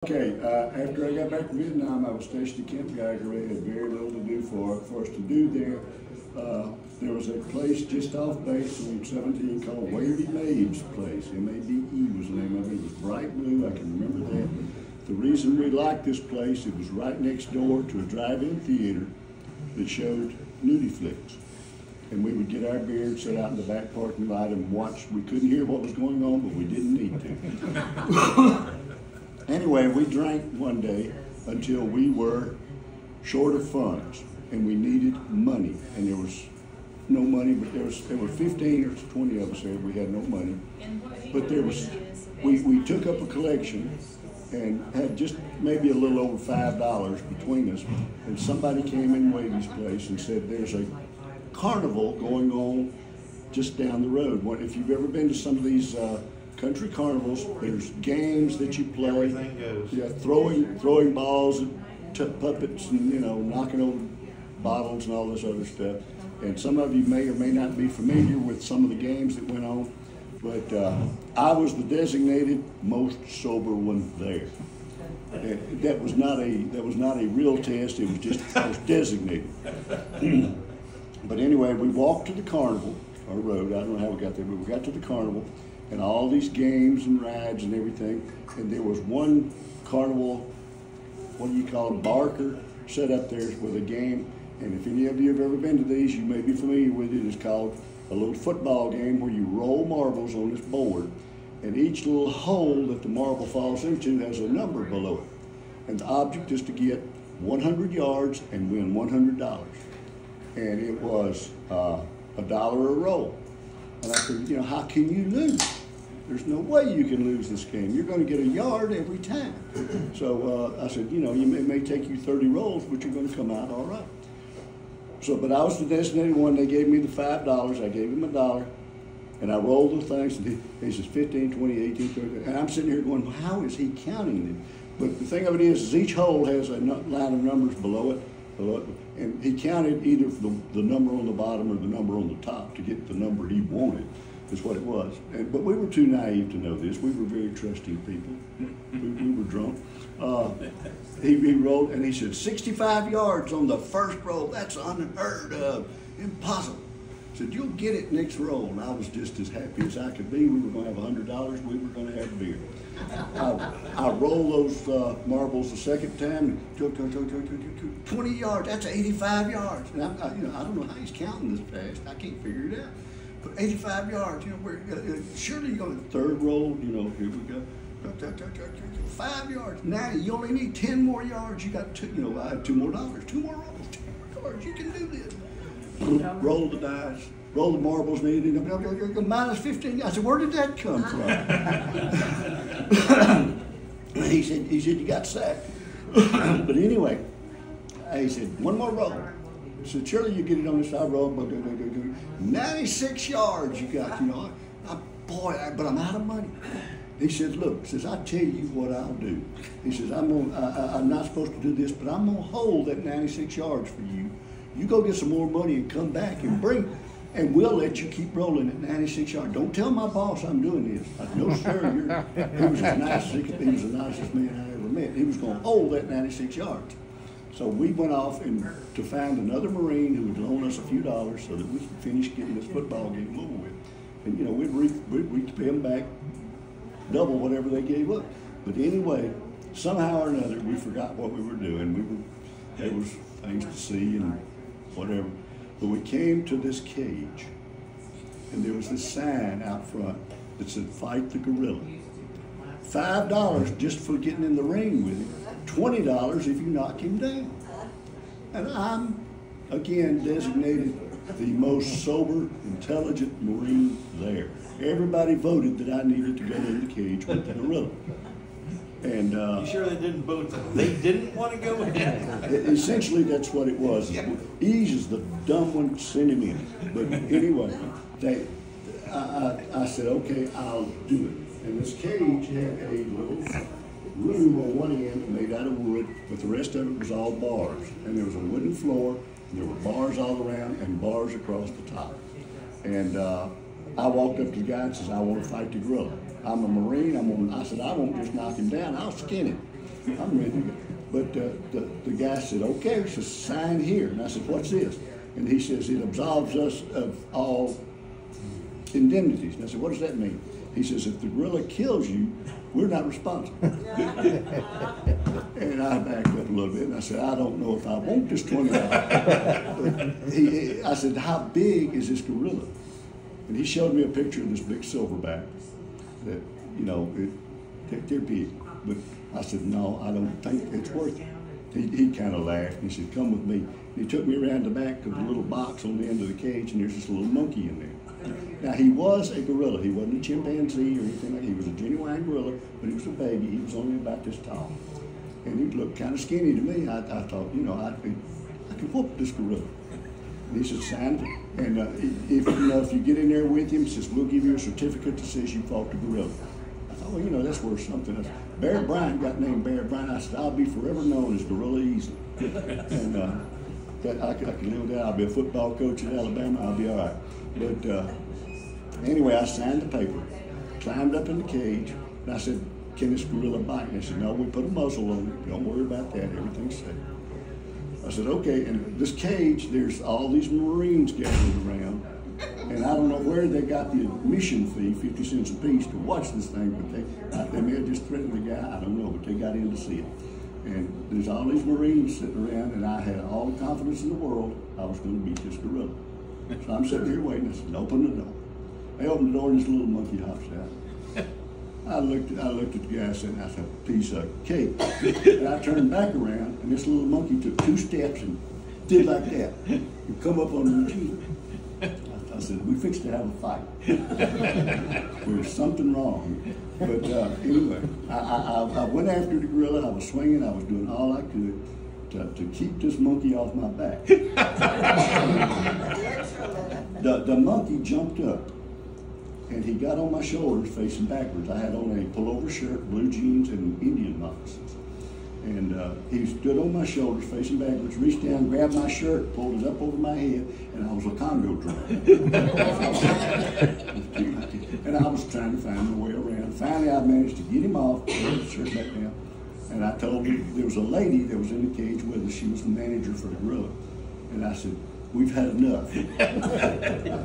Okay, after I got back from Vietnam, I was stationed at Camp Geiger. We had very little to do for us to do there. There was a place just off base on 17 called Wavy Mabe's place. M-A-B-E was the name of it. It was bright blue, I can remember that. The reason we liked this place, it was right next door to a drive-in theater that showed nudie flicks. And we would get our beer and sit out in the back parking lot and watch. We couldn't hear what was going on, but we didn't need to. Anyway, we drank one day until we were short of funds and we needed money. And there was no money, but there were 15 or 20 of us there. We had no money. But we took up a collection and had just maybe a little over $5 between us. And somebody came in Wavy's place and said, there's a carnival going on just down the road. If you've ever been to some of these country carnivals, there's games that you play. Everything goes. Yeah, throwing balls at puppets and, knocking over bottles and all this other stuff. And some of you may or may not be familiar with some of the games that went on, but I was the designated most sober one there. And that was not a real test. It was just I was designated. But anyway, we walked to the carnival, or road. I don't know how we got there, but we got to the carnival. And all these games and rides and everything. And there was one carnival, what do you call it, barker, set up there with a game. And if any of you have ever been to these, you may be familiar with it. It's called a little football game where you roll marbles on this board. And each little hole that the marble falls into has a number below it. And the object is to get 100 yards and win $100. And it was $1 a roll. And I said, how can you lose? There's no way you can lose this game. You're going to get a yard every time. So I said, it may take you 30 rolls, but you're going to come out all right. So, but I was the designated one. They gave me the $5. I gave him $1. And I rolled the things. And he says 15, 20, 18, 30. And I'm sitting here going, well, how is he counting them? But the thing of it is each hole has a line of numbers below it. And he counted either the number on the bottom or the number on the top to get the number he wanted, is what it was. But we were too naive to know this. We were very trusting people. We were drunk. He rolled, and he said, 65 yards on the first roll. That's unheard of. Impossible. He said, you'll get it next roll. And I was just as happy as I could be. We were going to have $100. We were going to have beer. I rolled those marbles the second time, 20 yards, that's 85 yards. And I don't know how he's counting this fast. I can't figure it out. But 85 yards, surely you're going to third roll, here we go. 5 yards. Now you only need 10 more yards. You got I had $2 more. 2 more rolls, 10 more yards. You can do this. Roll the dice. Roll the marbles, minus 15. I said, where did that come from? He said, you got sacked. But anyway, he said, one more roll. I said, surely you get it on this side roll. 96 yards you got, but I'm out of money. He says, look, I'll tell you what I'll do. He says, I'm not supposed to do this, but I'm going to hold that 96 yards for you. You go get some more money and come back and bring it. And we'll let you keep rolling at 96 yards. Don't tell my boss I'm doing this. I said, no, sir. He was the nicest man I ever met. He was going to hold that 96 yards. So we went off to find another Marine who would loan us a few dollars so that we could finish getting this football game over with. And we'd pay them back double whatever they gave up. But anyway, somehow or another, we forgot what we were doing. There was things to see and whatever. But we came to this cage, and there was this sign out front that said, fight the gorilla. $5 just for getting in the ring with him, $20 if you knock him down. And I'm, again, designated the most sober, intelligent Marine there. Everybody voted that I needed to go in the cage with the gorilla. And you sure they didn't vote? They didn't want to go in. Essentially, that's what it was. Ease is the dumb one, send him in. But anyway, I said, okay, I'll do it. And this cage had a little room on one end made out of wood, but the rest of it was all bars. And there was a wooden floor, and there were bars all around and bars across the top. And I walked up to the guy and says, I want to fight the gorilla. I'm a Marine. I said, I won't just knock him down. I'll skin him. I'm ready to go. But the guy said, okay, so sign here. And I said, what's this? And he says, it absolves us of all indemnities. And I said, what does that mean? He says, if the gorilla kills you, we're not responsible. And I backed up a little bit and I said, I don't know if I want this $20. I said, how big is this gorilla? And he showed me a picture of this big silverback that, you know, they're big. But I said, no, I don't think it's worth it. He kind of laughed and he said, come with me. And he took me around the back of the little box on the end of the cage, and there's this little monkey in there. Now, he was a gorilla. He wasn't a chimpanzee or anything like that. He was a genuine gorilla, but he was a baby. He was only about this tall. And he looked kind of skinny to me. I thought, you know, I could whoop this gorilla. And he said, sign it. And if you get in there with him, he says, we'll give you a certificate that says you fought the gorilla. I thought, well, you know, that's worth something. Bear Bryant got named Bear Bryant. I said, I'll be forever known as Gorilla Easley. And I can live with that. I'll be a football coach at Alabama. I'll be all right. But anyway, I signed the paper, climbed up in the cage, and I said, can this gorilla bite? And they said, no, we put a muzzle on it. Don't worry about that. Everything's safe. I said, okay. And this cage, there's all these Marines gathered around. And I don't know where they got the admission fee, 50 cents a piece, to watch this thing, but they may have just threatened the guy, I don't know, but they got in to see it. And there's all these Marines sitting around, and I had all the confidence in the world I was going to beat this gorilla. So I'm sitting here waiting. I said, open the door. They opened the door, and this little monkey hops out. I looked at the guy and said, that's a piece of cake. And I turned back around, and this little monkey took 2 steps and did like that, and come up on the chin. I said, we fixed to have a fight. There's something wrong. But anyway, I went after the gorilla. I was swinging. I was doing all I could to keep this monkey off my back. The monkey jumped up, and he got on my shoulders facing backwards. I had on a pullover shirt, blue jeans, and Indian moccasins. And he stood on my shoulders facing backwards, reached down, grabbed my shirt, pulled it up over my head, and I was a Congo drum. And I was trying to find my way around. Finally, I managed to get him off, put his shirt back down, and I told him there was a lady that was in the cage with us. She was the manager for the gorilla. And I said, we've had enough.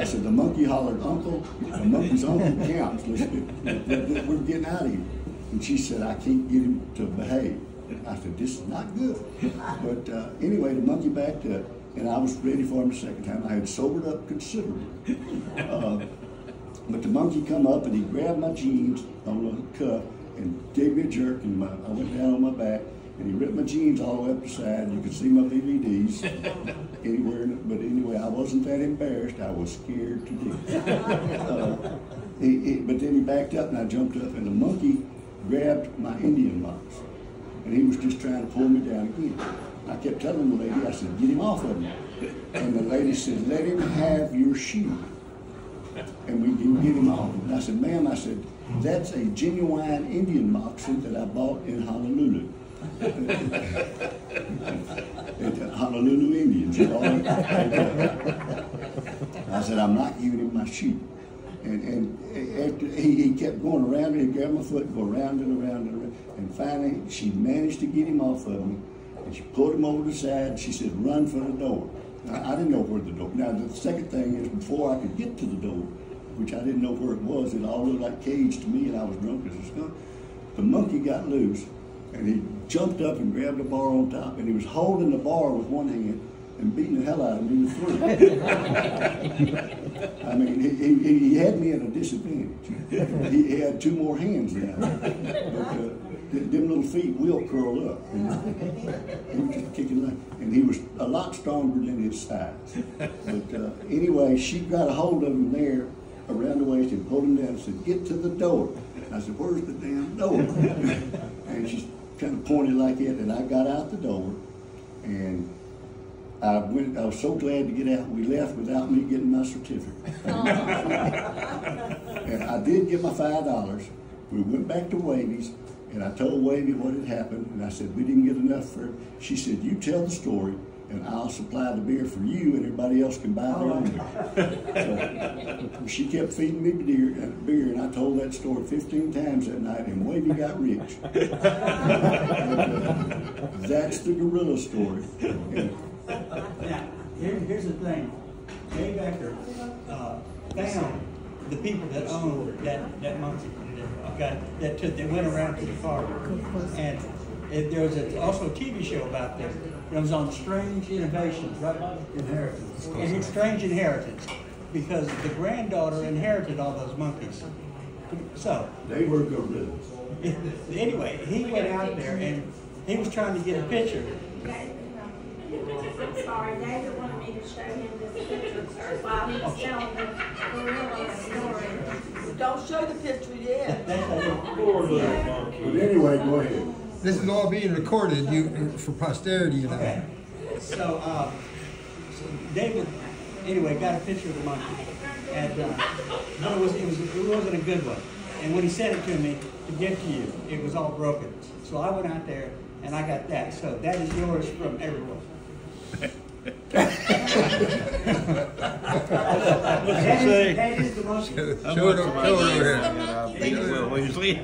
I said, the monkey hollered, uncle, the monkey's uncle counts. We're getting out of here. And she said, I can't get him to behave. I said, this is not good. But anyway, the monkey backed up, and I was ready for him the second time. I had sobered up considerably. But the monkey come up, and he grabbed my jeans on the cuff and gave me a jerk, and I went down on my back, and he ripped my jeans all the way up the side. You could see my DVDs anywhere. But anyway, I wasn't that embarrassed. I was scared to death. But then he backed up, and I jumped up, and the monkey grabbed my Indian box. And he was just trying to pull me down again. I kept telling the lady, I said, get him off of me. And the lady said, let him have your shoe, and we can get him off. And I said, ma'am, I said, that's a genuine Indian moccasin that I bought in Honolulu. Honolulu Indians. I said, I'm not giving him my shoe. And after he kept going around, he grabbed my foot and go around and around and around. And finally, she managed to get him off of me. And she pulled him over the side. She said, run for the door. Now, I didn't know where the door. Now, the second thing is, before I could get to the door, which I didn't know where it was all looked like cage to me, and I was drunk as a skunk. The monkey got loose, and he jumped up and grabbed the bar on top, and he was holding the bar with one hand and beating the hell out of me with 3. I mean, he had me at a disadvantage. He had 2 more hands now. But them little feet will curl up. He was just kicking like, and he was a lot stronger than his size. But anyway, she got a hold of him there around the waist and pulled him down and said, get to the door. I said, where's the damn door? And she kind of pointed like that, and I got out the door, and I was so glad to get out. We left without me getting my certificate. And I did get my $5. We went back to Wavy's, and I told Wavy what had happened, and I said, we didn't get enough for it. She said, you tell the story, and I'll supply the beer for you, and everybody else can buy their own beer. So she kept feeding me beer, and I told that story 15 times that night, and Wavy got rich. That's the gorilla story. Now, here's the thing. Dave Ecker found the people that owned that monkey. Okay, that went around to the farm, and there was also a TV show about this. It was on Strange Innovations, right? Inheritance. And it's Strange Inheritance, because the granddaughter inherited all those monkeys. So They were gorillas. anyway, he went out there and he was trying to get a picture. I'm sorry, David wanted me to show him this picture while he was telling the gorilla story. Don't show the picture yet. Poor little monkey. But anyway, go ahead. This is all being recorded for posterity, you know. Okay. So David, anyway, got a picture of the monkey, and but it wasn't a good one. And when he sent it to me to give to you, it was all broken. So I went out there and I got that. So that is yours from everyone. What's it say? That is the monkey. Show it over here. Well, Weasley.